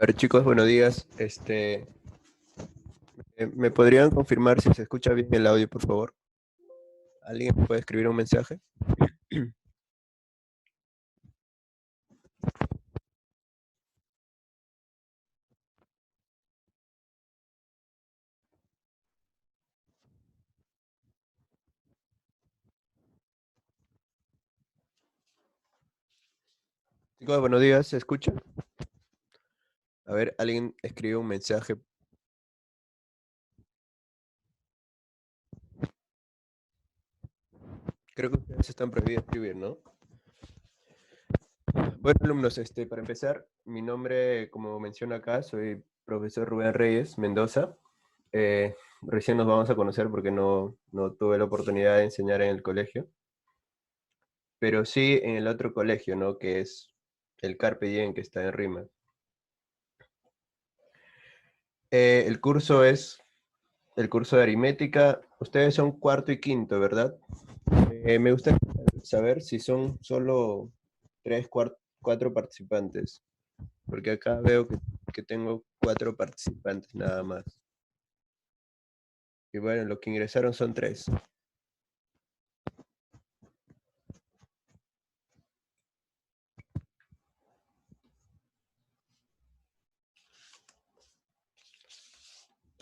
A ver, chicos, buenos días. ¿Me podrían confirmar si se escucha bien el audio, por favor? ¿Alguien me puede escribir un mensaje? Chicos, buenos días, ¿se escucha? A ver, alguien escribe un mensaje. Creo que ustedes están prohibidos escribir, ¿no? Bueno, alumnos, para empezar, mi nombre, como menciona acá, soy profesor Rubén Reyes Mendoza. Recién nos vamos a conocer porque no tuve la oportunidad de enseñar en el colegio, pero sí en el otro colegio, ¿no? Que es el Carpe Diem, que está en Rima. El curso es el curso de aritmética. Ustedes son cuarto y quinto, ¿verdad? Me gustaría saber si son solo tres, cuatro participantes, porque acá veo que tengo cuatro participantes nada más. Y bueno, los que ingresaron son tres.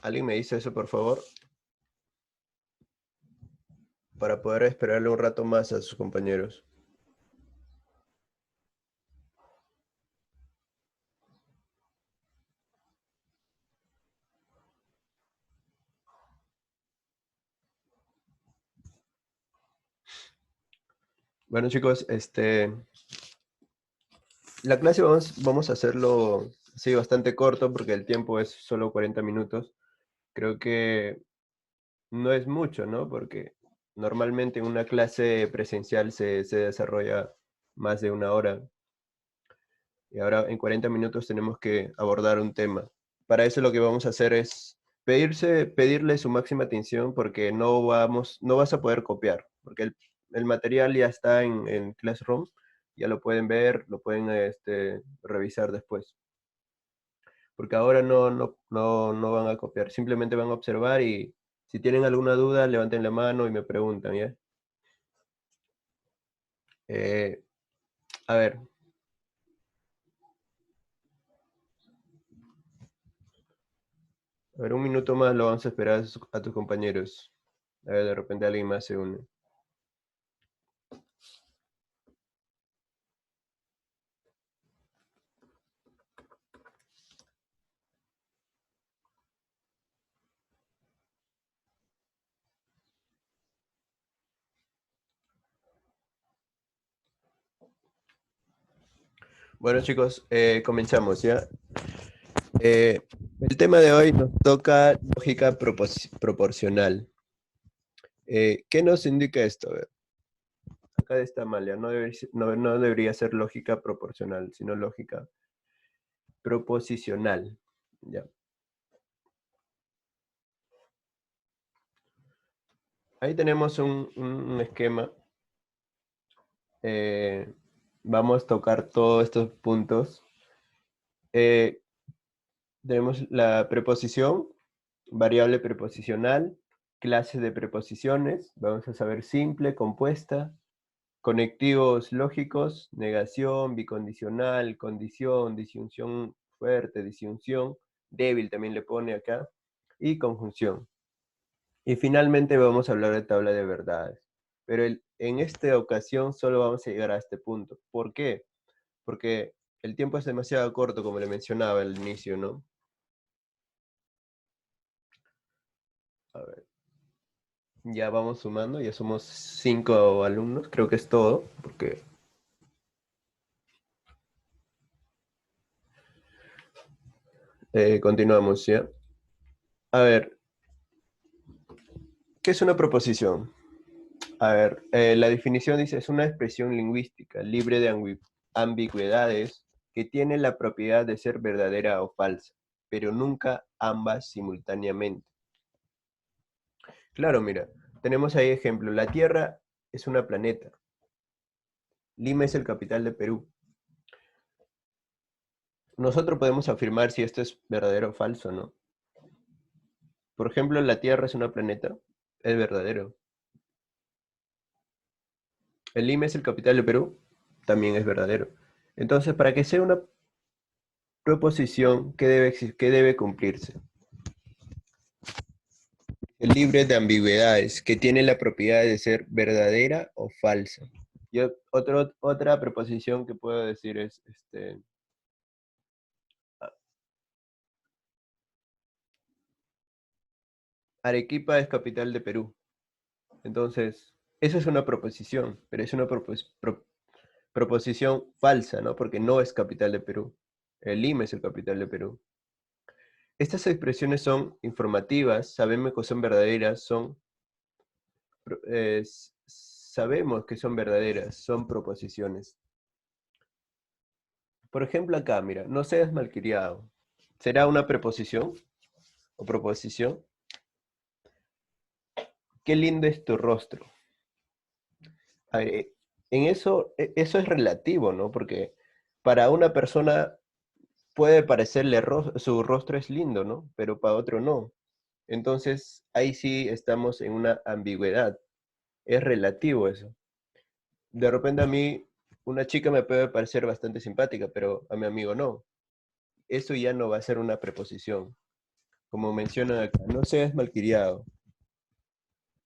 ¿Alguien me dice eso, por favor? Para poder esperarle un rato más a sus compañeros. Bueno, chicos, la clase vamos a hacerlo así bastante corto porque el tiempo es solo 40 minutos. Creo que no es mucho, ¿no? Porque normalmente en una clase presencial se desarrolla más de una hora y ahora en 40 minutos tenemos que abordar un tema. Para eso lo que vamos a hacer es pedirle su máxima atención porque no vas a poder copiar, porque el material ya está en Classroom, ya lo pueden ver, lo pueden revisar después. Porque ahora no van a copiar, simplemente van a observar y si tienen alguna duda, levanten la mano y me preguntan, ¿ya? Eh, a ver, un minuto más lo vamos a esperar a tus compañeros. A ver, de repente alguien más se une. Bueno, chicos, comenzamos, ¿ya? Eh, el tema de hoy nos toca lógica proporcional. ¿Qué nos indica esto? A ver, acá está mal, ya no debería ser lógica proporcional, sino lógica proposicional. ¿Ya? Ahí tenemos un esquema. eh, Vamos a tocar todos estos puntos. Eh, Tenemos la preposición, variable preposicional, clases de preposiciones, vamos a saber simple, compuesta, conectivos lógicos, negación, bicondicional, condición, disyunción fuerte, disyunción, débil también le pone acá, y conjunción. Y finalmente vamos a hablar de tabla de verdades. Pero en esta ocasión solo vamos a llegar a este punto. ¿Por qué? Porque el tiempo es demasiado corto, como le mencionaba al inicio, ¿no? A ver, ya vamos sumando, ya somos 5 alumnos, creo que es todo, porque continuamos, ¿ya? A ver, ¿qué es una proposición? A ver, la definición dice, es una expresión lingüística libre de ambigüedades que tiene la propiedad de ser verdadera o falsa, pero nunca ambas simultáneamente. Claro, mira, tenemos ahí ejemplo, la Tierra es una planeta, Lima es el capital de Perú. nosotros podemos afirmar si esto es verdadero o falso, ¿no? Por ejemplo, la Tierra es un planeta, es verdadero. El Lima es el capital de Perú, también es verdadero. Entonces, para que sea una proposición, qué debe cumplirse? Es libre de ambigüedades, que tiene la propiedad de ser verdadera o falsa. Y otra preposición que puedo decir es, Arequipa es capital de Perú. Entonces, eso es una proposición, pero es una proposición falsa, ¿no? Porque no es capital de Perú. El Lima es el capital de Perú. Estas expresiones son informativas, sabemos que son verdaderas, sabemos que son verdaderas, son proposiciones. Por ejemplo, acá, mira, no seas malcriado. ¿Será una preposición o proposición? Qué lindo es tu rostro. A ver, en eso, eso es relativo, ¿no? Porque para una persona puede parecerle su rostro es lindo, ¿no? Pero para otro no. Entonces, ahí sí estamos en una ambigüedad. Es relativo eso. De repente a mí, una chica me puede parecer bastante simpática, pero a mi amigo no. Eso ya no va a ser una preposición. Como mencionan acá, no seas malcriado.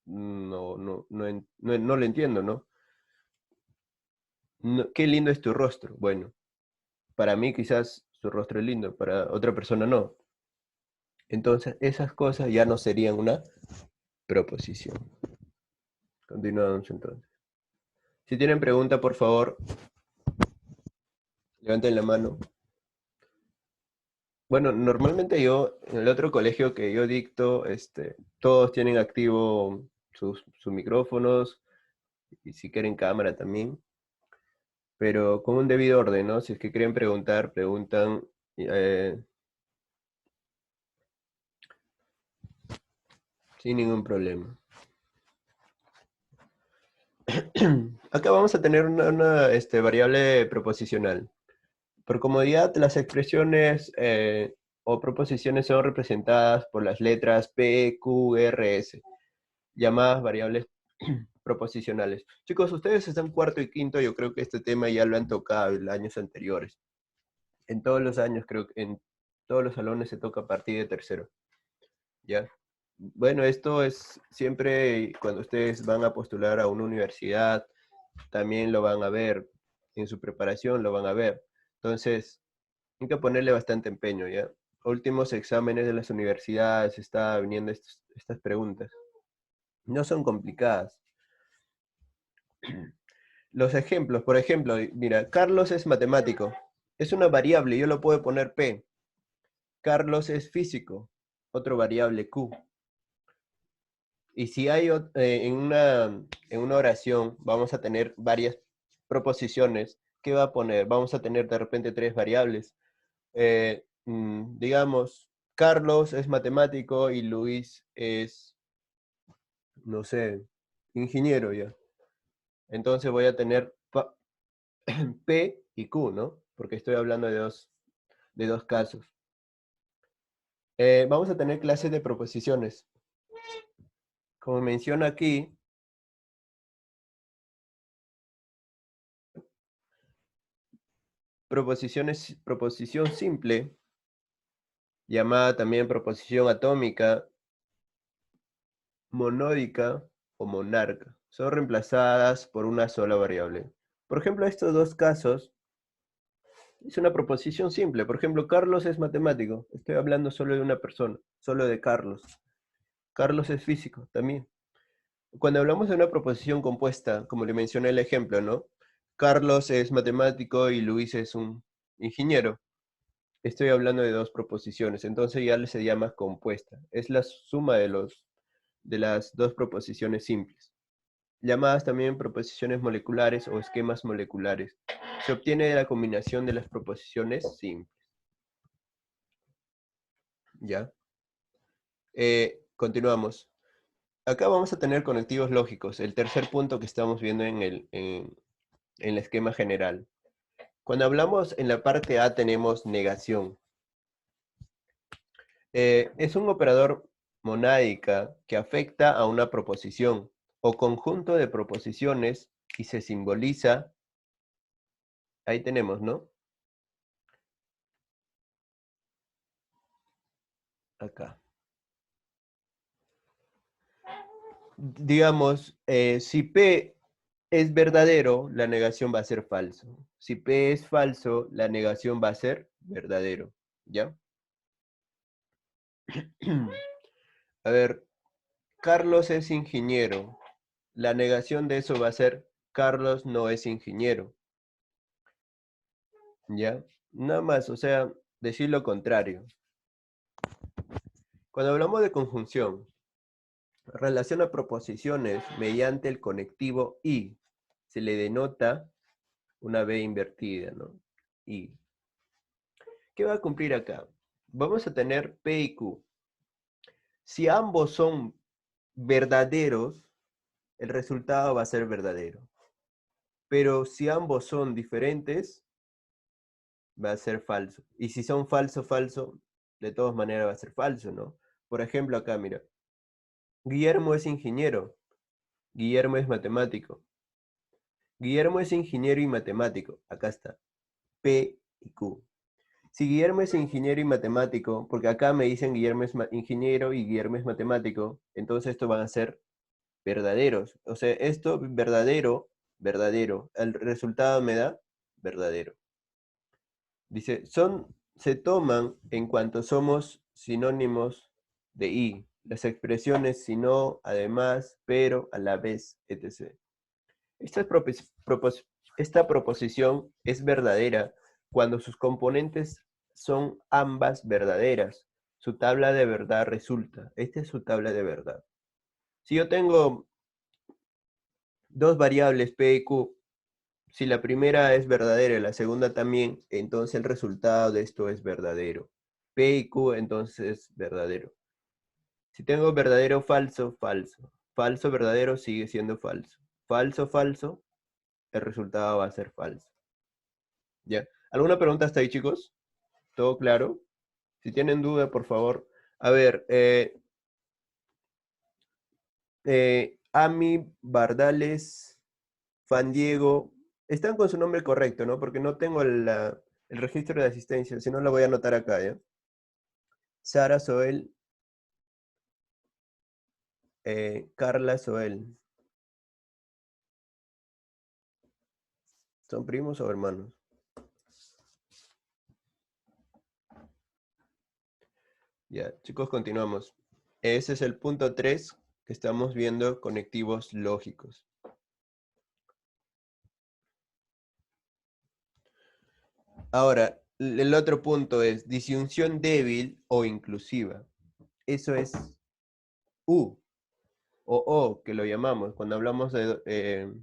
No lo entiendo, ¿no? Qué lindo es tu rostro. Bueno, para mí quizás su rostro es lindo, para otra persona no. Entonces, esas cosas ya no serían una proposición. Continuamos entonces. Si tienen pregunta, por favor, levanten la mano. Bueno, normalmente yo, en el otro colegio que yo dicto, todos tienen activo sus micrófonos y si quieren cámara también, pero con un debido orden, ¿no? Si es que quieren preguntar, preguntan eh, sin ningún problema. Acá vamos a tener una variable proposicional. Por comodidad, las expresiones o proposiciones son representadas por las letras P, Q, R, S, llamadas variables proposicionales. Chicos, ustedes están cuarto y quinto, yo creo que este tema ya lo han tocado en años anteriores. En todos los años, creo que en todos los salones se toca a partir de tercero, ¿ya? Bueno, esto es siempre cuando ustedes van a postular a una universidad, también lo van a ver, en su preparación lo van a ver. Entonces, hay que ponerle bastante empeño, ¿ya? Últimos exámenes de las universidades, está viniendo estas preguntas. No son complicadas. Los ejemplos, por ejemplo, mira, Carlos es matemático. Es una variable, yo lo puedo poner P. Carlos es físico, otro variable Q. Y si hay en una oración, vamos a tener varias proposiciones. ¿Qué va a poner? Vamos a tener de repente tres variables. Digamos, Carlos es matemático y Luis es, no sé, ingeniero ya. Entonces voy a tener P y Q, ¿no? Porque estoy hablando de dos casos. Vamos a tener clases de proposiciones. Como menciona aquí, proposición simple, llamada también proposición atómica, monódica o monarca. Son reemplazadas por una sola variable. Por ejemplo, estos dos casos es una proposición simple. Por ejemplo, Carlos es matemático. Estoy hablando solo de una persona, solo de Carlos. Carlos es físico también. Cuando hablamos de una proposición compuesta, como le mencioné el ejemplo, ¿no? Carlos es matemático y Luis es un ingeniero. Estoy hablando de dos proposiciones, entonces ya se llama compuesta. Es la suma de las dos proposiciones simples, llamadas también proposiciones moleculares o esquemas moleculares. Se obtiene de la combinación de las proposiciones simples. ¿Ya? Continuamos. Acá vamos a tener conectivos lógicos, el tercer punto que estamos viendo en el esquema general. Cuando hablamos en la parte A tenemos negación. Es un operador monádica que afecta a una proposición o conjunto de proposiciones y se simboliza, ahí tenemos, ¿no? Acá. Digamos, si P es verdadero, la negación va a ser falso. Si P es falso, la negación va a ser verdadero. ¿Ya? A ver, Carlos es ingeniero. La negación de eso va a ser Carlos no es ingeniero. ¿Ya? Nada más, o sea, decir lo contrario. Cuando hablamos de conjunción, relaciona proposiciones mediante el conectivo y. Se le denota una B invertida, ¿no? Y. ¿Qué va a cumplir acá? Vamos a tener P y Q. Si ambos son verdaderos, el resultado va a ser verdadero. Pero si ambos son diferentes, va a ser falso. Y si son falso, falso, de todas maneras va a ser falso, ¿no? Por ejemplo, acá, mira. Guillermo es ingeniero. Guillermo es matemático. Guillermo es ingeniero y matemático. Acá está. P y Q. Si Guillermo es ingeniero y matemático, porque acá me dicen Guillermo es ingeniero y Guillermo es matemático, entonces estos van a ser verdaderos. O sea, esto verdadero, verdadero. El resultado me da verdadero. Dice, se toman en cuanto somos sinónimos de y. Las expresiones sino, además, pero, a la vez, etc. Esta, esta proposición es verdadera cuando sus componentes son ambas verdaderas. Su tabla de verdad resulta. Esta es su tabla de verdad. Si yo tengo dos variables P y Q, si la primera es verdadera y la segunda también, entonces el resultado de esto es verdadero. P y Q entonces es verdadero. Si tengo verdadero, falso, falso. Falso, verdadero, sigue siendo falso. Falso, falso, el resultado va a ser falso. ¿Ya? ¿Alguna pregunta hasta ahí, chicos? ¿Todo claro? Si tienen duda, por favor. A ver, Ami, Bardales, Fan Diego, están con su nombre correcto, ¿no? Porque no tengo el registro de asistencia, si no lo voy a anotar acá, ¿ya? Sara Soel, Carla Soel. ¿Son primos o hermanos? Ya, chicos, continuamos. Ese es el punto 3 que estamos viendo, conectivos lógicos. Ahora, el otro punto es disyunción débil o inclusiva. Eso es U o O, que lo llamamos cuando hablamos de,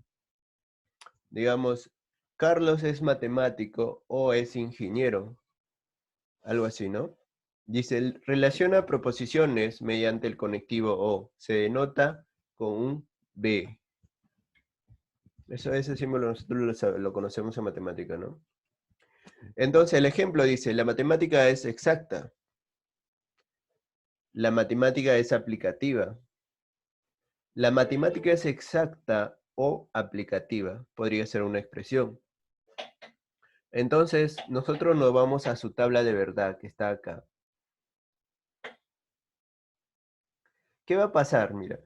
digamos, Carlos es matemático o es ingeniero, algo así, ¿no? Dice, relaciona proposiciones mediante el conectivo O. Se denota con un B. Ese símbolo nosotros lo conocemos en matemática, ¿no? Entonces el ejemplo dice, la matemática es exacta. La matemática es aplicativa. La matemática es exacta o aplicativa. Podría ser una expresión. Entonces, nosotros nos vamos a su tabla de verdad, que está acá. ¿Qué va a pasar? Mira.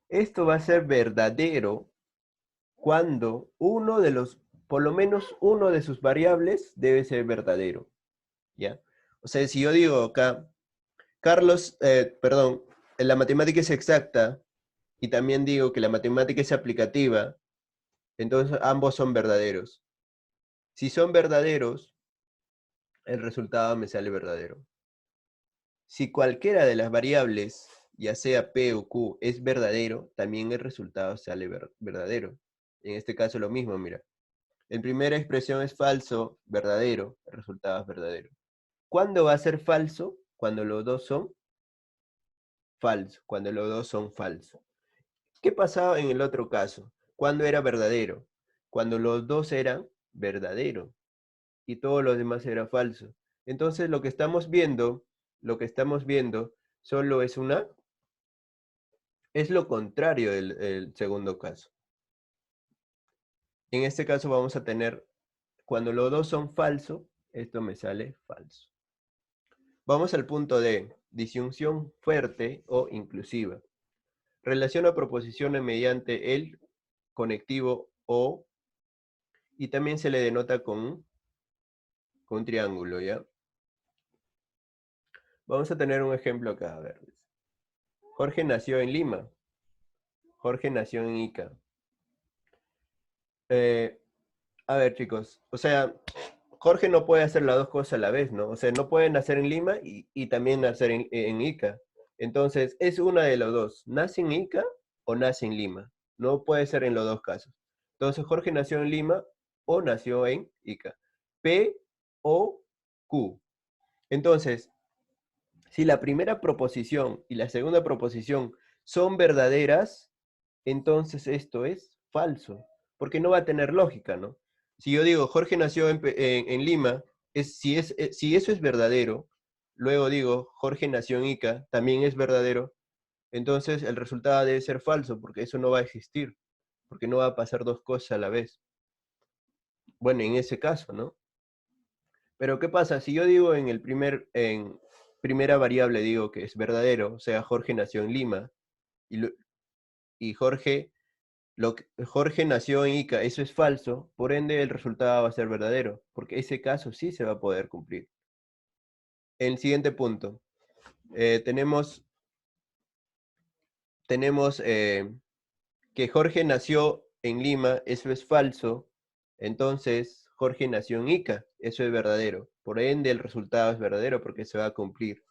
Esto va a ser verdadero cuando uno de los, por lo menos uno de sus variables debe ser verdadero. ¿Ya? O sea, si yo digo acá, Carlos, perdón, la matemática es exacta, y también digo que la matemática es aplicativa, entonces ambos son verdaderos. Si son verdaderos, el resultado me sale verdadero. Si cualquiera de las variables, ya sea P o Q, es verdadero, también el resultado sale verdadero. En este caso lo mismo, mira. En primera expresión es falso, verdadero, el resultado es verdadero. ¿Cuándo va a ser falso? Cuando los dos son falsos, cuando los dos son falsos. ¿Qué pasaba en el otro caso? ¿Cuándo era verdadero? Cuando los dos eran verdadero y todo lo demás era falso. Entonces lo que estamos viendo, solo es lo contrario del segundo caso. En este caso vamos a tener, cuando los dos son falsos, esto me sale falso. Vamos al punto D, disyunción fuerte o inclusiva. Relaciona proposiciones mediante el conectivo o, y también se le denota con un triángulo, ¿ya? Vamos a tener un ejemplo acá, a ver. Jorge nació en Lima. Jorge nació en Ica. Eh, a ver, chicos, o sea, Jorge no puede hacer las dos cosas a la vez, ¿no? O sea, no puede nacer en Lima y también nacer en Ica. Entonces, es una de los dos. ¿Nace en Ica o nace en Lima? No puede ser en los dos casos. Entonces, Jorge nació en Lima o nació en Ica. P o Q. Entonces, si la primera proposición y la segunda proposición son verdaderas, entonces esto es falso, porque no va a tener lógica, ¿no? Si yo digo Jorge nació en Lima, si eso es verdadero, luego digo Jorge nació en Ica, también es verdadero, entonces el resultado debe ser falso, porque eso no va a existir, porque no va a pasar dos cosas a la vez. Bueno, en ese caso, ¿no? Pero ¿qué pasa? Si yo digo en primera variable digo que es verdadero, o sea, Jorge nació en Lima, y, y Jorge nació en Ica, eso es falso, por ende el resultado va a ser verdadero, porque ese caso sí se va a poder cumplir. El siguiente punto, tenemos que Jorge nació en Lima, eso es falso, entonces Jorge nació en Ica, eso es verdadero, por ende el resultado es verdadero porque se va a cumplir.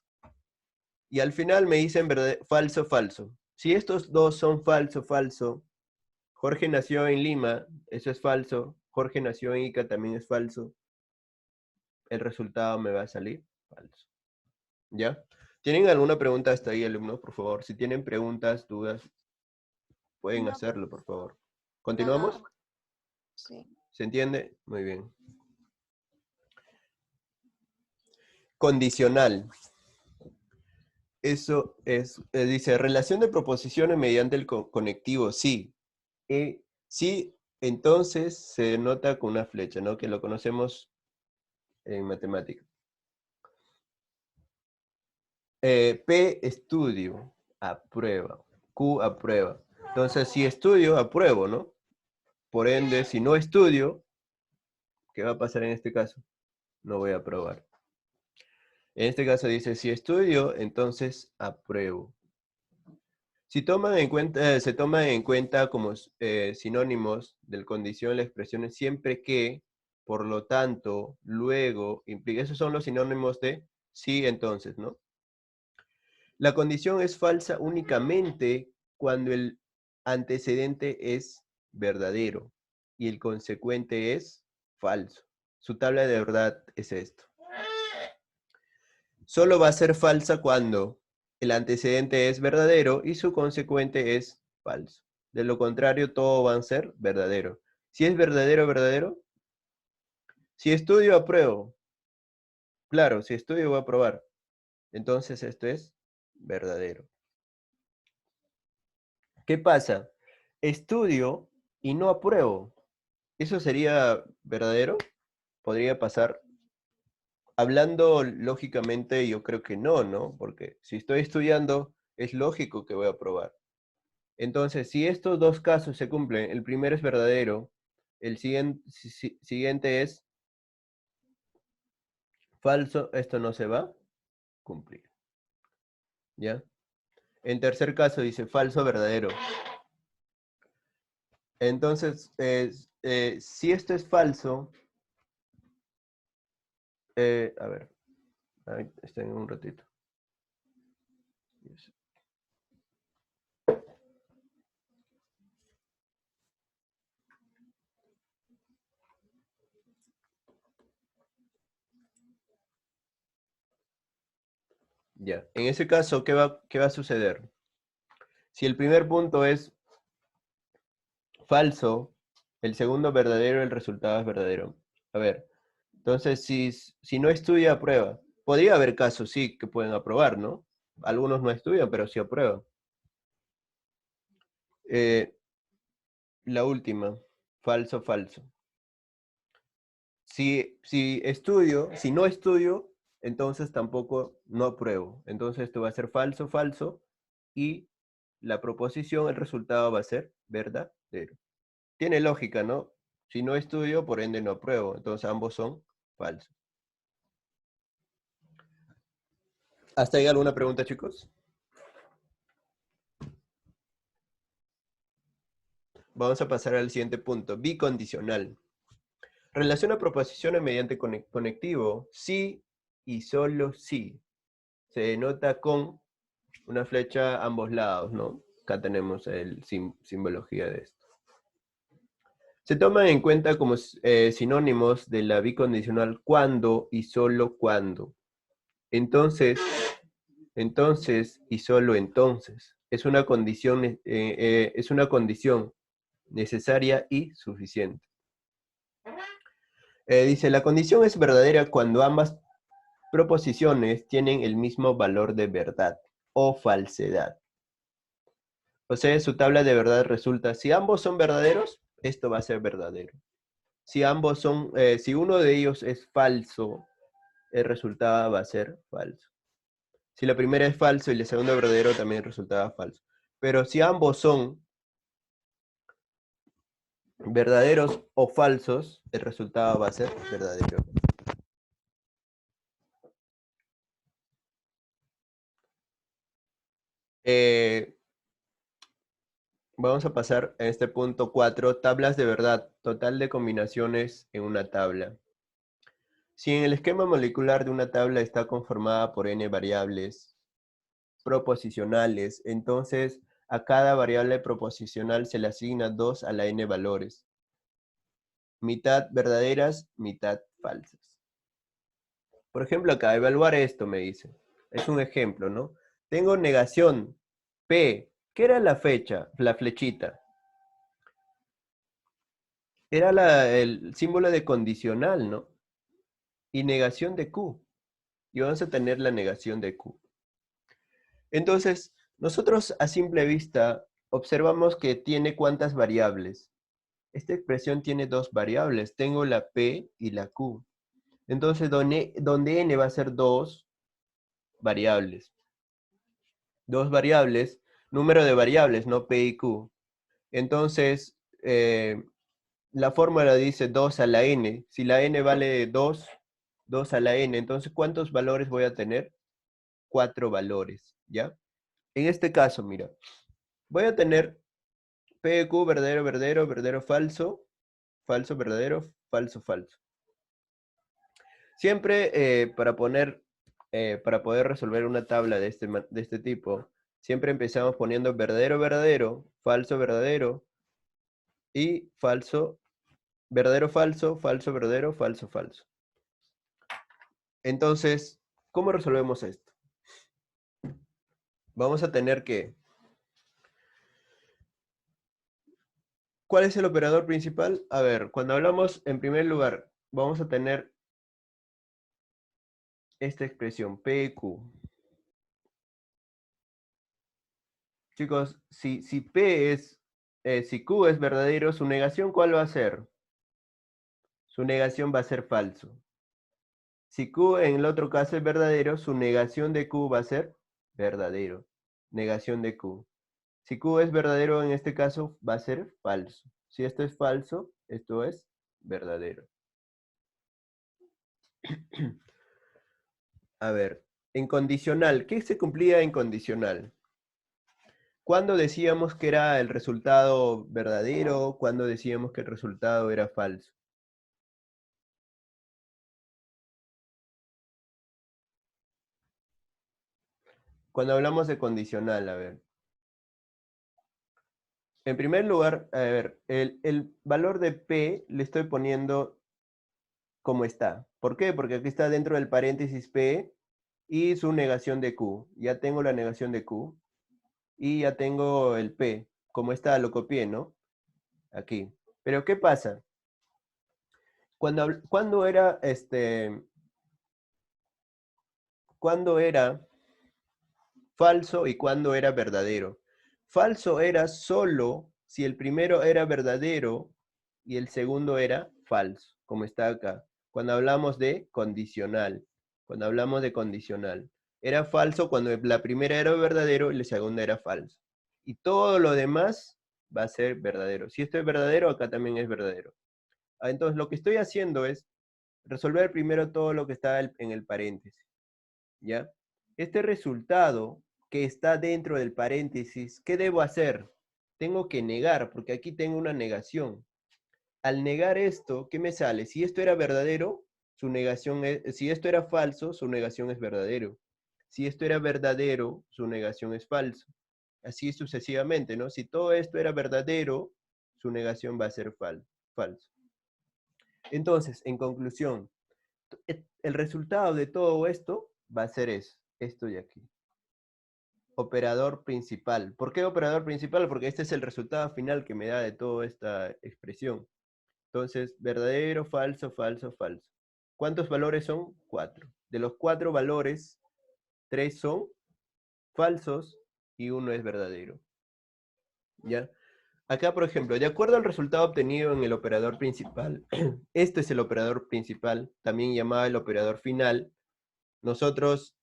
Y al final me dicen falso, falso. Si estos dos son falso, falso, Jorge nació en Lima, eso es falso, Jorge nació en Ica, también es falso, el resultado me va a salir falso. ¿Ya? ¿Tienen alguna pregunta hasta ahí, alumnos, por favor? Si tienen preguntas, dudas, pueden No, hacerlo, por favor. no, ¿Continuamos? no. Sí. ¿Se entiende? Muy bien. Condicional. Eso es, dice, relación de proposiciones mediante el conectivo, sí. Sí, entonces se denota con una flecha, ¿no? Que lo conocemos en matemática. P, estudio, aprueba. Q, aprueba. Entonces, si estudio, apruebo, ¿no? Por ende, si no estudio, ¿qué va a pasar en este caso? No voy a aprobar. En este caso dice, si estudio, entonces apruebo. Si toman en cuenta, se toman en cuenta como sinónimos del condición las expresiones siempre que, por lo tanto, luego, implica. Esos son los sinónimos de sí, entonces, ¿no? La condición es falsa únicamente cuando el antecedente es verdadero y el consecuente es falso. Su tabla de verdad es esto. Solo va a ser falsa cuando el antecedente es verdadero y su consecuente es falso. De lo contrario, todo va a ser verdadero. Si es verdadero, verdadero. Si estudio, apruebo. Claro, si estudio, voy a aprobar. Entonces esto es verdadero. ¿Qué pasa? Estudio y no apruebo. ¿Eso sería verdadero? ¿Podría pasar? Hablando lógicamente, yo creo que no, ¿no? Porque si estoy estudiando, es lógico que voy a aprobar. Entonces, si estos dos casos se cumplen, el primero es verdadero, el siguiente es falso, esto no se va a cumplir. ¿Ya? En tercer caso dice falso, verdadero. Entonces, si esto es falso, a ver, ahí está en un ratito. Ya, en ese caso, qué va a suceder? Si el primer punto es falso, El segundo verdadero, el resultado es verdadero. A ver, entonces si no estudia, aprueba. Podría haber casos, sí, que pueden aprobar, ¿no? Algunos no estudian, pero sí aprueban. La última, falso, falso. Si no estudio, entonces tampoco no apruebo. Entonces esto va a ser falso, falso, y la proposición, el resultado va a ser verdadero. Tiene lógica, ¿no? Si no estudio, por ende no apruebo. Entonces ambos son falsos. ¿Hasta ahí alguna pregunta, chicos? Vamos a pasar al siguiente punto, bicondicional. Relaciona proposiciones mediante conectivo, sí y solo sí. Se denota con una flecha a ambos lados, ¿no? Acá tenemos el simbología de esto. Se toman en cuenta como sinónimos de la bicondicional cuando y solo cuando. Entonces y solo entonces. Es una condición necesaria y suficiente. Dice, la condición es verdadera cuando ambas proposiciones tienen el mismo valor de verdad o falsedad. O sea, su tabla de verdad resulta, si ambos son verdaderos, esto va a ser verdadero. Si uno de ellos es falso, el resultado va a ser falso. Si la primera es falso y la segunda es verdadero, también el resultado es falso. Pero si ambos son verdaderos o falsos, el resultado va a ser verdadero. Vamos a pasar a este punto 4, tablas de verdad, total de combinaciones en una tabla. Si en el esquema molecular de una tabla está conformada por n variables proposicionales, entonces a cada variable proposicional se le asigna 2 a la n valores. Mitad verdaderas, mitad falsas. Por ejemplo, acá, evaluar esto me dice. Es un ejemplo, ¿no? Tengo negación P. ¿Qué era la fecha? La flechita. Era el símbolo de condicional, ¿no? Y negación de Q. Y vamos a tener la negación de Q. Entonces, nosotros a simple vista observamos que tiene cuántas variables. Esta expresión tiene dos variables. Tengo la P y la Q. Entonces, donde N va a ser dos variables. Dos variables, número de variables, no P y Q. Entonces, la fórmula dice 2 a la N. Si la N vale 2, 2 a la N. Entonces, ¿cuántos valores voy a tener? 4 valores, ¿ya? En este caso, mira, voy a tener P de Q, verdadero, verdadero, verdadero, falso, falso, verdadero, falso, falso. Siempre para poder resolver una tabla de este tipo, siempre empezamos poniendo verdadero, verdadero, falso, verdadero y falso, verdadero, falso, falso, verdadero, falso, falso. Entonces, ¿cómo resolvemos esto? Vamos a tener que... ¿Cuál es el operador principal? A ver, cuando hablamos, en primer lugar, vamos a tener esta expresión, PQ. Chicos, si Q es verdadero, su negación, ¿cuál va a ser? Su negación va a ser falso. Si Q en el otro caso es verdadero, su negación de Q va a ser verdadero. Negación de Q. Si Q es verdadero en este caso, va a ser falso. Si esto es falso, esto es verdadero. A ver, en condicional, ¿qué se cumplía en condicional? ¿Cuándo decíamos que era el resultado verdadero? ¿Cuándo decíamos que el resultado era falso? Cuando hablamos de condicional, a ver. En primer lugar, a ver, el valor de P le estoy poniendo como está. ¿Por qué? Porque aquí está dentro del paréntesis P y su negación de Q. Ya tengo la negación de Q y ya tengo el P. Como está, lo copié, ¿no? Aquí. Pero ¿qué pasa? Cuando era, cuando era falso y cuando era verdadero. Falso era solo si el primero era verdadero y el segundo era falso, como está acá. Cuando hablamos de condicional. Cuando hablamos de condicional. Era falso cuando la primera era verdadero y la segunda era falso. Y todo lo demás va a ser verdadero. Si esto es verdadero, acá también es verdadero. Entonces, lo que estoy haciendo es resolver primero todo lo que está en el paréntesis. ¿Ya? Este resultado que está dentro del paréntesis, ¿qué debo hacer? Tengo que negar, porque aquí tengo una negación. Al negar esto, ¿qué me sale? Si esto era verdadero, su negación es, si esto era falso, su negación es verdadero. Si esto era verdadero, su negación es falso. Así sucesivamente, ¿no? Si todo esto era verdadero, su negación va a ser falso. Entonces, en conclusión, el resultado de todo esto va a ser esto de aquí. Operador principal. ¿Por qué operador principal? Porque este es el resultado final que me da de toda esta expresión. Entonces, verdadero, falso, falso, falso. ¿Cuántos valores son? 4. De los 4 valores, 3 son falsos y 1 es verdadero. ¿Ya? Acá, por ejemplo, de acuerdo al resultado obtenido en el operador principal, este es el operador principal, también llamado el operador final, nosotros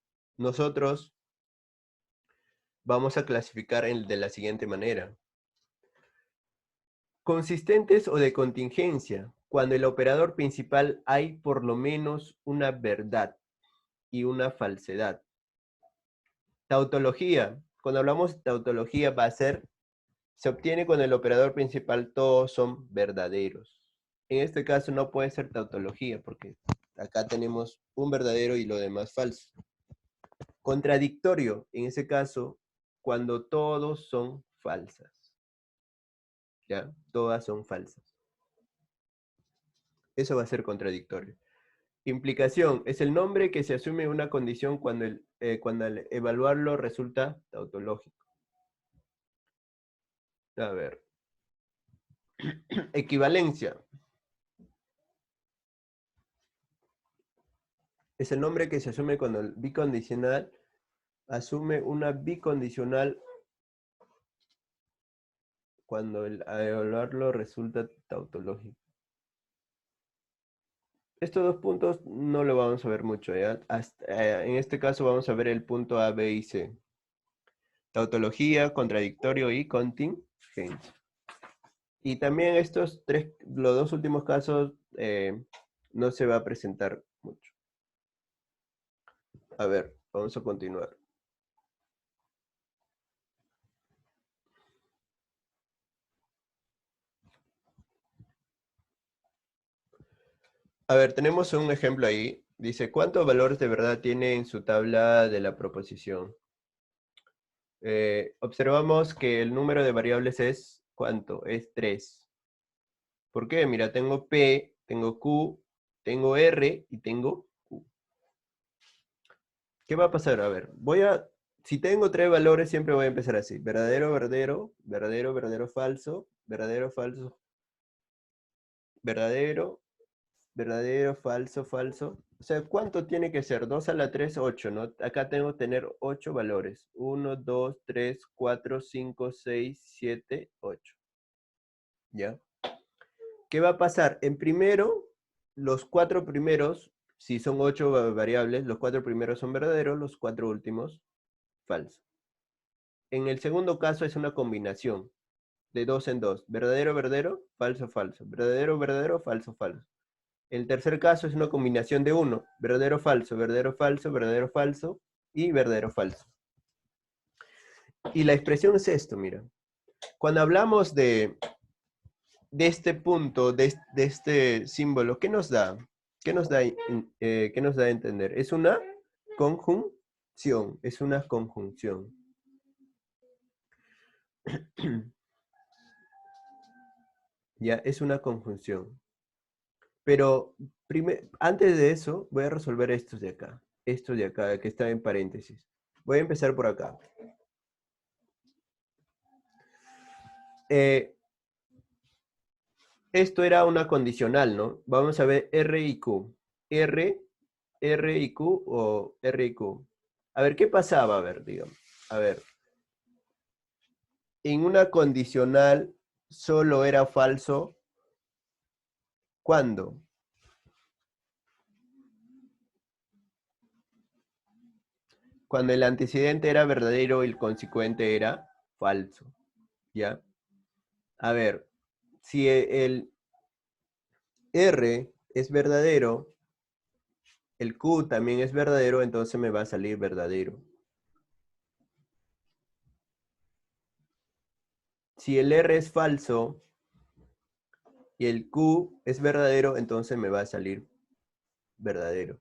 vamos a clasificar de la siguiente manera. Consistentes o de contingencia, cuando el operador principal hay por lo menos una verdad y una falsedad. Tautología, cuando hablamos de tautología va a ser, se obtiene cuando el operador principal todos son verdaderos. En este caso no puede ser tautología porque acá tenemos un verdadero y lo demás falso. Contradictorio, en ese caso, cuando todos son falsas. ¿Ya? Todas son falsas. Eso va a ser contradictorio. Implicación es el nombre que se asume una condición cuando al evaluarlo resulta tautológico. A ver. Equivalencia. Es el nombre que se asume cuando el bicondicional asume una bicondicional cuando al evaluarlo resulta tautológico. Estos dos puntos no lo vamos a ver mucho, ¿ya? En este caso vamos a ver el punto A, B y C. Tautología, contradictorio y contingencia. Y también los dos últimos casos no se va a presentar mucho. A ver, vamos a continuar. A ver, tenemos un ejemplo ahí. Dice, ¿cuántos valores de verdad tiene en su tabla de la proposición? Observamos que el número de variables es, ¿cuánto? Es 3. ¿Por qué? Mira, tengo P, tengo Q, tengo R y tengo Q. ¿Qué va a pasar? A ver, si tengo 3 valores, siempre voy a empezar así. Verdadero, verdadero, verdadero, verdadero, falso, verdadero, falso, verdadero, verdadero, falso, falso. O sea, ¿cuánto tiene que ser? 2 a la 3, 8, ¿no? Acá tengo que tener 8 valores. 1, 2, 3, 4, 5, 6, 7, 8. ¿Ya? ¿Qué va a pasar? En primero, los 4 primeros, si son 8 variables, los 4 primeros son verdaderos, los 4 últimos, falsos. En el segundo caso es una combinación de 2 en 2. Verdadero, verdadero, falso, falso. Verdadero, verdadero, falso, falso. El tercer caso es una combinación de 1. Verdadero, falso, verdadero, falso, verdadero, falso y verdadero, falso. Y la expresión es esto, mira. Cuando hablamos de este punto, de este símbolo, ¿qué nos da? ¿Qué nos da a entender? Es una conjunción, es una conjunción. Ya, es una conjunción. Pero antes de eso, voy a resolver estos de acá, que está en paréntesis. Voy a empezar por acá. Eh, Esto era una condicional, ¿no? Vamos a ver R y Q. R y Q o R y Q. A ver, ¿qué pasaba? A ver, digamos. A ver, en una condicional solo era falso. ¿Cuándo? Cuando el antecedente era verdadero y el consecuente era falso. ¿Ya? A ver, si el R es verdadero, el Q también es verdadero, entonces me va a salir verdadero. Si el R es falso y el Q es verdadero, entonces me va a salir verdadero.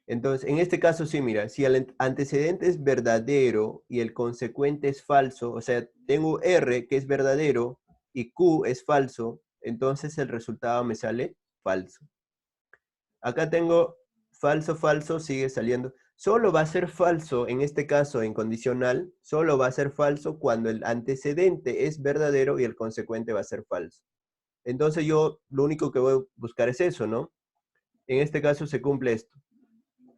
Entonces, en este caso sí, mira, si el antecedente es verdadero y el consecuente es falso, o sea, tengo R que es verdadero y Q es falso, entonces el resultado me sale falso. Acá tengo falso, falso, sigue saliendo. Solo va a ser falso, en este caso en condicional, solo va a ser falso cuando el antecedente es verdadero y el consecuente va a ser falso. Entonces yo lo único que voy a buscar es eso, ¿no? En este caso se cumple esto.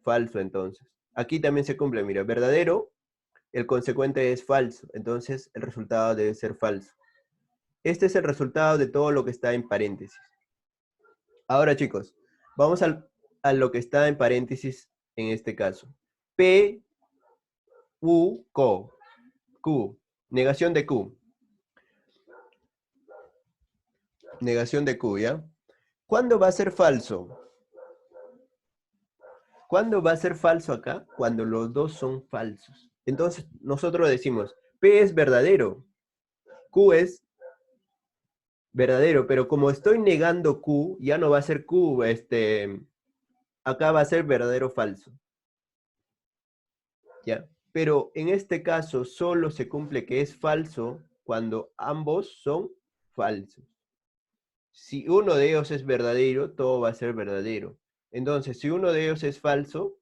Falso, entonces. Aquí también se cumple, mira, verdadero, el consecuente es falso, entonces el resultado debe ser falso. Este es el resultado de todo lo que está en paréntesis. Ahora, chicos, vamos a lo que está en paréntesis en este caso. P, U, Q. Q. Negación de Q. Negación de Q, ¿ya? ¿Cuándo va a ser falso? ¿Cuándo va a ser falso acá? Cuando los dos son falsos. Entonces, nosotros decimos, P es verdadero, Q es verdadero, pero como estoy negando Q, ya no va a ser Q, acá va a ser verdadero falso, ¿ya? Pero en este caso solo se cumple que es falso cuando ambos son falsos. Si uno de ellos es verdadero, todo va a ser verdadero. Entonces, si uno de ellos es falso,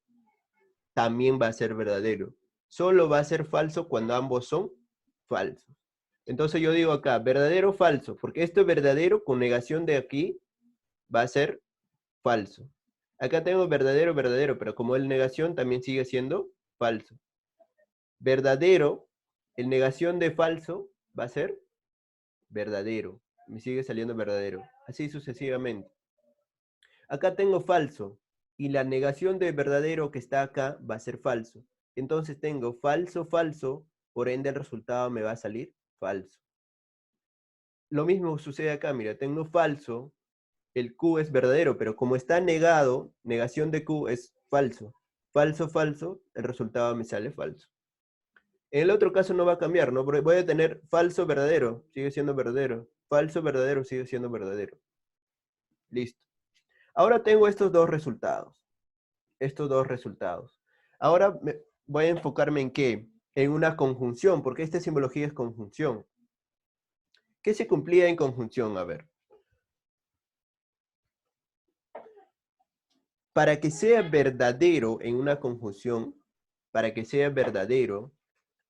también va a ser verdadero. Solo va a ser falso cuando ambos son falsos. Entonces yo digo acá, verdadero o falso, porque esto es verdadero con negación de aquí va a ser falso. Acá tengo verdadero, verdadero, pero como el negación también sigue siendo falso. Verdadero, el negación de falso va a ser verdadero. Me sigue saliendo verdadero. Así sucesivamente. Acá tengo falso y la negación de verdadero que está acá va a ser falso. Entonces tengo falso, falso, por ende el resultado me va a salir falso. Lo mismo sucede acá, mira, tengo falso, el Q es verdadero, pero como está negado, negación de Q es falso. Falso, falso, el resultado me sale falso. En el otro caso no va a cambiar, ¿no? Porque voy a tener falso, verdadero, sigue siendo verdadero. Falso, verdadero, sigue siendo verdadero. Listo. Ahora tengo estos dos resultados. Estos dos resultados. Ahora voy a enfocarme en qué? En una conjunción, porque esta simbología es conjunción. ¿Qué se cumplía en conjunción? A ver. Para que sea verdadero en una conjunción, para que sea verdadero,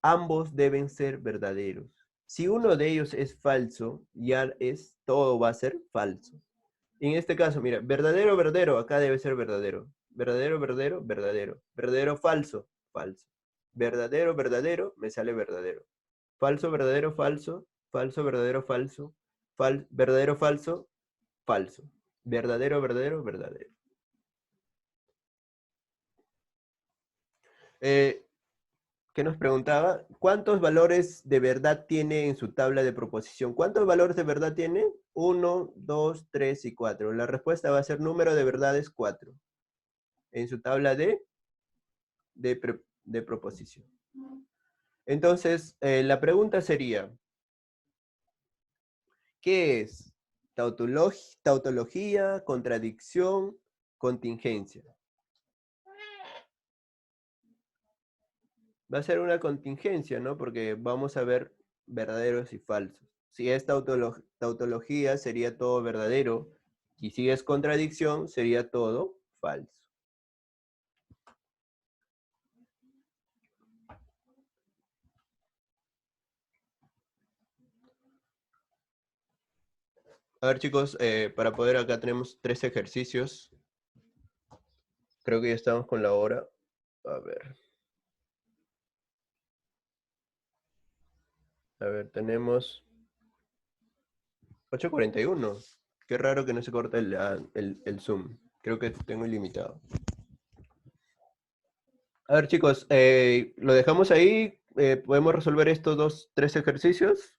ambos deben ser verdaderos. Si uno de ellos es falso, ya es, todo va a ser falso. En este caso, mira, verdadero, verdadero, acá debe ser verdadero. Verdadero, verdadero, verdadero. Verdadero, falso, falso. Verdadero, verdadero, me sale verdadero. Falso, verdadero, falso. Falso, verdadero, falso. Verdadero, falso, falso. Verdadero, verdadero, verdadero. Eh, ¿Qué nos preguntaba? ¿Cuántos valores de verdad tiene en su tabla de proposición? ¿Cuántos valores de verdad tiene? 1, 2, 3 y 4. La respuesta va a ser número de verdades 4 en su tabla de proposición. Entonces, la pregunta sería, ¿qué es? Tautología, contradicción, contingencia. Va a ser una contingencia, ¿no? Porque vamos a ver verdaderos y falsos. Si es tautología, sería todo verdadero. Y si es contradicción, sería todo falso. A ver, chicos, para poder acá tenemos 3 ejercicios. Creo que ya estamos con la hora. A ver. A ver, tenemos 8:41. Qué raro que no se corte el Zoom. Creo que tengo ilimitado. A ver, chicos, lo dejamos ahí. Podemos resolver estos 3 ejercicios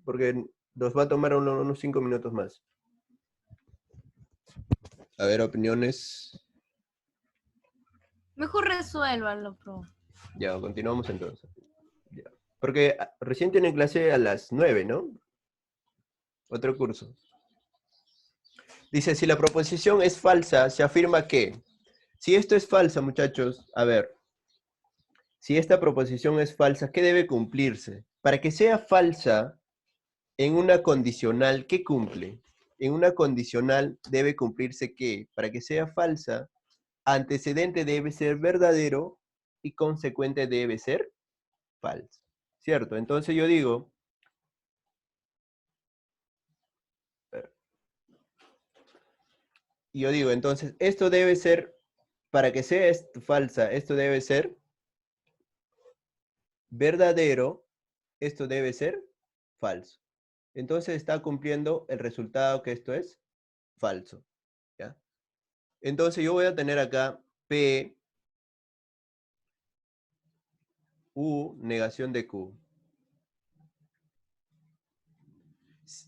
porque nos va a tomar unos 5 minutos más. A ver, opiniones. Mejor resuélvalo, pro. Ya, continuamos entonces. Ya. Porque recién tienen clase a las 9, ¿no? Otro curso. Dice, si la proposición es falsa, se afirma que... Si esto es falsa, muchachos, a ver, si esta proposición es falsa, ¿qué debe cumplirse? Para que sea falsa, en una condicional, ¿qué cumple? En una condicional debe cumplirse que, para que sea falsa, antecedente debe ser verdadero y consecuente debe ser falso. ¿Cierto? Entonces yo digo, entonces, esto debe ser, para que sea falsa, esto debe ser verdadero, esto debe ser falso. Entonces está cumpliendo el resultado que esto es falso. ¿Ya? Entonces yo voy a tener acá P, U, negación de Q.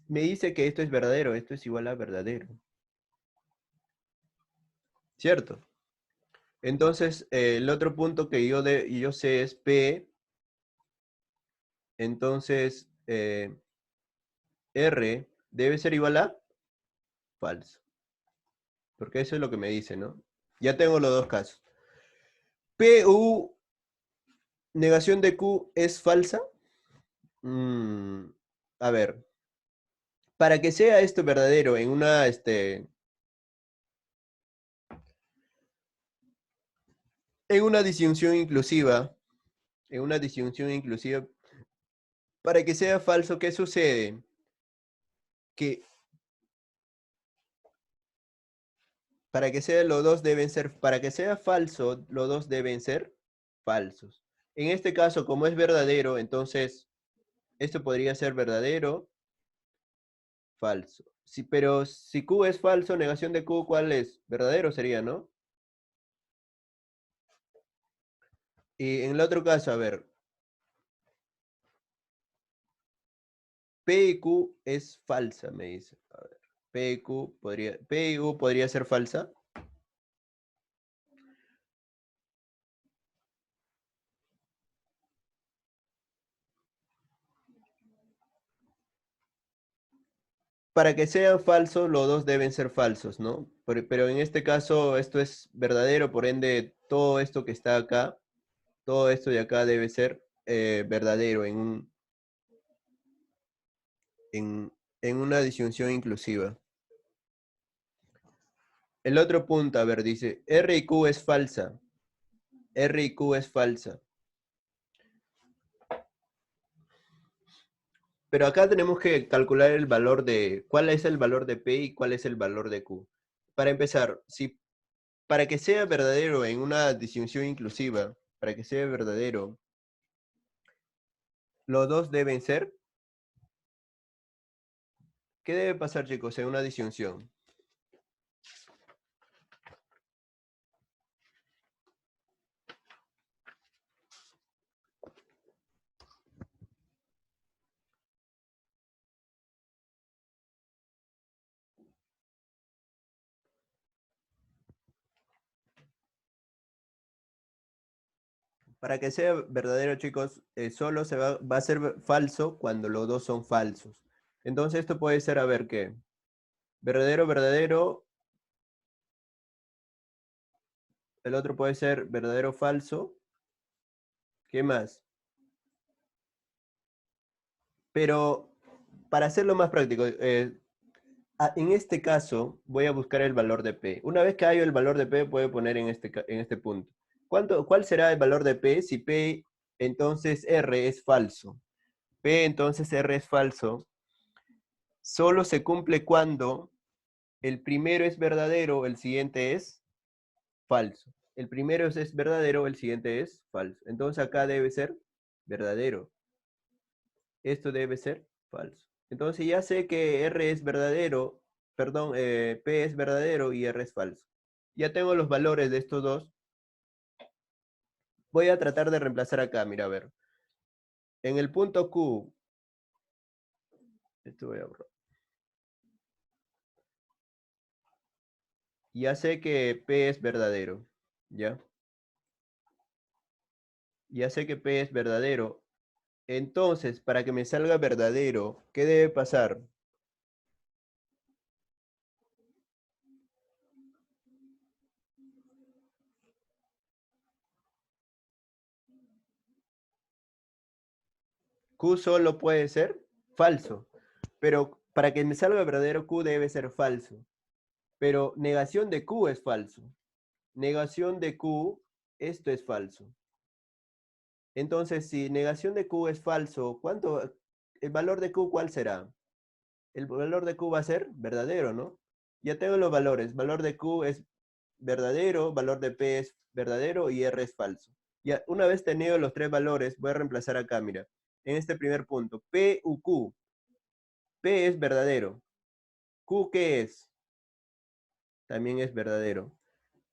Me dice que esto es verdadero, esto es igual a verdadero. ¿Cierto? Entonces, el otro punto que yo sé es P, entonces R debe ser igual a falso. Porque eso es lo que me dice, ¿no? Ya tengo los dos casos. P, U, negación de Q es falsa. A ver, para que sea esto verdadero en una, en una disyunción inclusiva, para que sea falso, ¿qué sucede? Que para que sea los dos deben ser, para que sea falso, los dos deben ser falsos. En este caso, como es verdadero, entonces esto podría ser verdadero, falso. Sí, pero si Q es falso, negación de Q, ¿cuál es? Verdadero sería, ¿no? Y en el otro caso, a ver, P y Q es falsa, me dice. A ver, P y U podría ser falsa. Para que sean falsos, los dos deben ser falsos, ¿no? Pero en este caso, esto es verdadero, por ende, todo esto que está acá, todo esto de acá debe ser verdadero en una disyunción inclusiva. El otro punto, a ver, dice, R y Q es falsa. R y Q es falsa. Pero acá tenemos que calcular el valor de, cuál es el valor de P y cuál es el valor de Q. Para empezar, si para que sea verdadero en una disyunción inclusiva, para que sea verdadero, los dos deben ser. ¿Qué debe pasar, chicos, en una disyunción? Para que sea verdadero, chicos, solo va a ser falso cuando los dos son falsos. Entonces esto puede ser, a ver, ¿qué? Verdadero, verdadero. El otro puede ser verdadero, falso. ¿Qué más? Pero para hacerlo más práctico, en este caso voy a buscar el valor de P. Una vez que hay el valor de P, puedo poner en este punto. ¿Cuál será el valor de P si P entonces R es falso? P entonces R es falso. solo se cumple cuando el primero es verdadero, el siguiente es falso. El primero es verdadero, el siguiente es falso. Entonces acá debe ser verdadero. Esto debe ser falso. Entonces ya sé que R es verdadero, perdón, P es verdadero y R es falso. Ya tengo los valores de estos dos. Voy a tratar de reemplazar acá, mira, a ver. En el punto Q, esto voy a borrar. Ya sé que P es verdadero, ¿ya? Ya sé que P es verdadero. Entonces, para que me salga verdadero, ¿qué debe pasar? Q solo puede ser falso. Pero para que me salga verdadero, Q debe ser falso. Pero negación de Q es falso. Negación de Q, esto es falso. Entonces, si negación de Q es falso, el valor de Q, ¿cuál será? El valor de Q va a ser verdadero, ¿no? Ya tengo los valores. Valor de Q es verdadero, valor de P es verdadero y R es falso. Ya, una vez tenido los tres valores, voy a reemplazar acá, mira. En este primer punto, P u Q. P es verdadero. Q, ¿qué es? También es verdadero.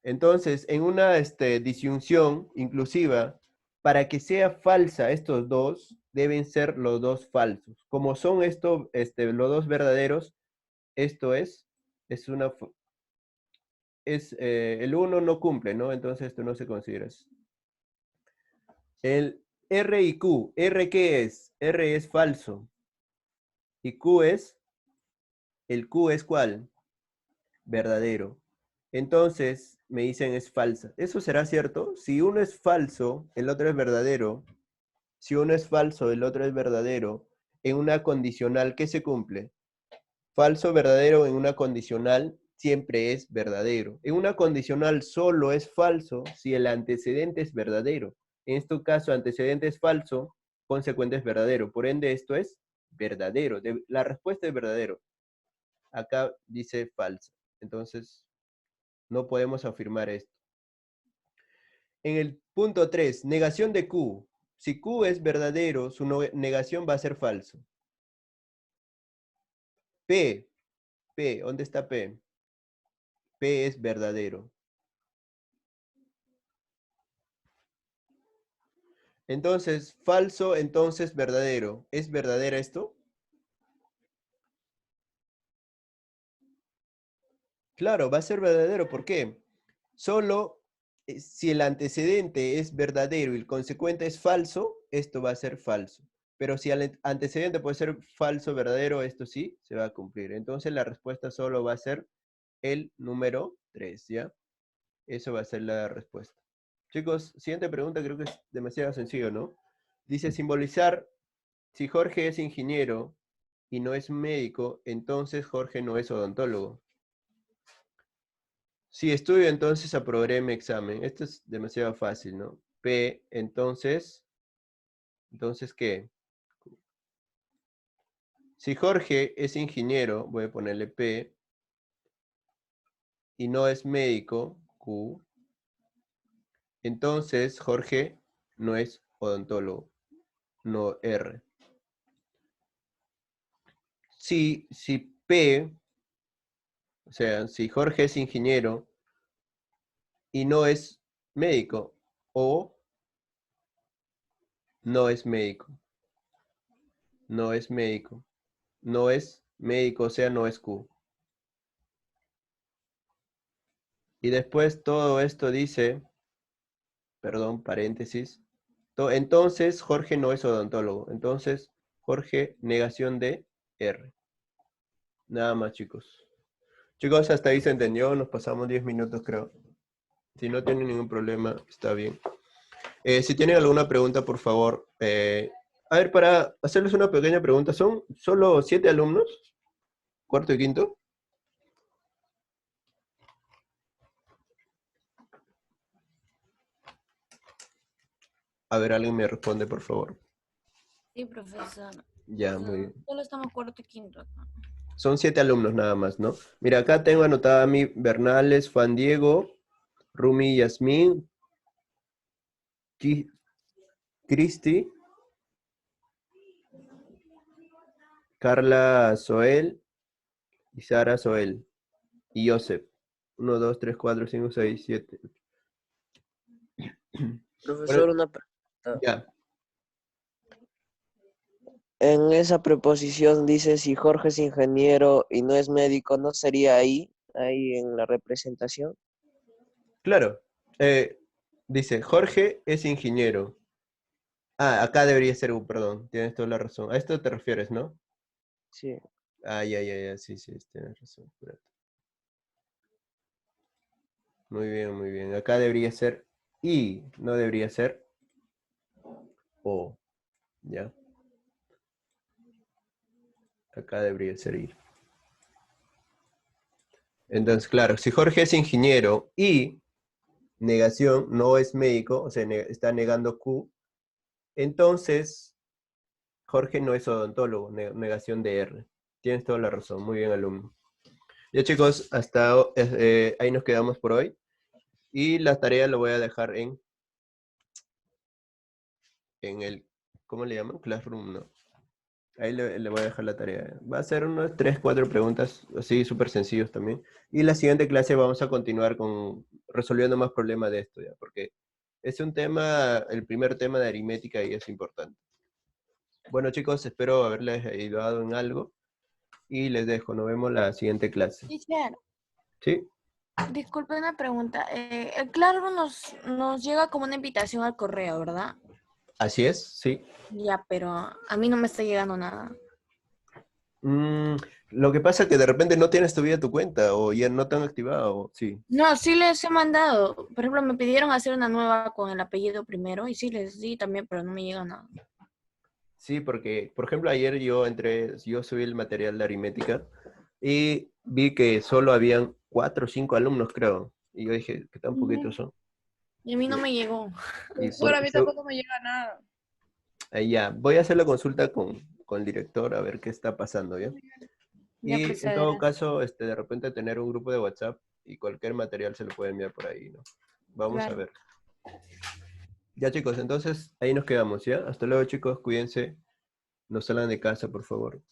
Entonces, en una disyunción inclusiva, para que sea falsa estos dos, deben ser los dos falsos. Como son los dos verdaderos, esto es una, el uno no cumple, ¿no? Entonces esto no se considera. El R y Q, ¿R qué es? R es falso. ¿Y Q es? ¿El Q es cuál? Verdadero. Entonces, me dicen es falsa. ¿Eso será cierto? Si uno es falso, el otro es verdadero. Si uno es falso, el otro es verdadero. En una condicional, ¿qué se cumple? Falso, verdadero en una condicional siempre es verdadero. En una condicional solo es falso si el antecedente es verdadero. En este caso, antecedente es falso, consecuente es verdadero. Por ende, esto es verdadero. La respuesta es verdadero. Acá dice falso. Entonces, no podemos afirmar esto. En el punto 3, negación de Q. Si Q es verdadero, su negación va a ser falso. P, ¿dónde está P? P es verdadero. Entonces, falso, entonces verdadero. ¿Es verdadera esto? Claro, va a ser verdadero. ¿Por qué? Solo si el antecedente es verdadero y el consecuente es falso, esto va a ser falso. Pero si el antecedente puede ser falso, verdadero, esto sí se va a cumplir. Entonces la respuesta solo va a ser el número 3, ¿ya? Eso va a ser la respuesta. Chicos, siguiente pregunta, creo que es demasiado sencillo, ¿no? Dice simbolizar, si Jorge es ingeniero y no es médico, entonces Jorge no es odontólogo. Si estudio, entonces aprobaré mi examen. Esto es demasiado fácil, ¿no? P, entonces, ¿qué? Si Jorge es ingeniero, voy a ponerle P, y no es médico, Q, entonces Jorge no es odontólogo, no R. Si P, o sea, si Jorge es ingeniero y no es médico, o no es médico, no es médico, no es médico, o sea, no es Q. Y después todo esto dice, perdón, paréntesis, entonces Jorge no es odontólogo, entonces Jorge, negación de R. Nada más, chicos. Chicos, hasta ahí se entendió, nos pasamos 10 minutos, creo. Si no tienen ningún problema, está bien. Si tienen alguna pregunta, por favor. A ver, para hacerles una pequeña pregunta, ¿son solo 7 alumnos? ¿Cuarto y quinto? A ver, alguien me responde, por favor. Sí, profesor. Ya, muy bien. Solo estamos cuarto y quinto acá. Son 7 alumnos nada más, ¿no? Mira, acá tengo anotada a mí Bernales, Juan Diego, Rumi Yasmín, Cristi, Carla Soel y Sara Soel y Joseph. 1, 2, 3, 4, 5, 6, 7. Bueno, Profesor, una pregunta. ya. En esa preposición dice si Jorge es ingeniero y no es médico, ¿no sería ahí en la representación? Claro. Dice, Jorge es ingeniero. Ah, acá debería ser perdón, tienes toda la razón. A esto te refieres, ¿no? Sí. Ah, ya, sí, tienes razón. Espérate. Muy bien, muy bien. Acá debería ser I, no debería ser O. Ya, acá debería ser I. Entonces, claro, si Jorge es ingeniero y negación no es médico, o sea, está negando Q, entonces Jorge no es odontólogo, negación de R. Tienes toda la razón, muy bien, alumno. Ya chicos, hasta ahí nos quedamos por hoy. Y la tarea lo voy a dejar en el, ¿cómo le llaman? Classroom, ¿no? Ahí le voy a dejar la tarea. Va a ser unas 3, 4 preguntas, así súper sencillos también. Y la siguiente clase vamos a continuar con resolviendo más problemas de esto, ¿ya? Porque es un tema, el primer tema de aritmética y es importante. Bueno chicos, espero haberles ayudado en algo y les dejo. Nos vemos la siguiente clase. Teacher, ¿Sí? disculpe una pregunta. El Claro nos llega como una invitación al correo, ¿verdad? Así es, sí. Ya, pero a mí no me está llegando nada. Mm, lo que pasa es que de repente no tienes todavía tu cuenta o ya no te han activado, sí. No, sí les he mandado. Por ejemplo, me pidieron hacer una nueva con el apellido primero y sí les di también, pero no me llega nada. Sí, porque, por ejemplo, ayer yo subí el material de aritmética y vi que solo habían 4 o 5 alumnos, creo. Y yo dije, ¿qué tan Ujú. poquitos son? Y a mí no me llegó. Y Profesor, a mí tampoco me llega nada. ahí ya, voy a hacer la consulta con el director a ver qué está pasando, ¿ya? Ya Y en todo procederá. caso, de repente tener un grupo de WhatsApp y cualquier material se lo puede enviar por ahí, ¿no? Vamos a Claro. ver. Ya chicos, entonces ahí nos quedamos, ¿ya? Hasta luego chicos, cuídense, no salgan de casa, por favor.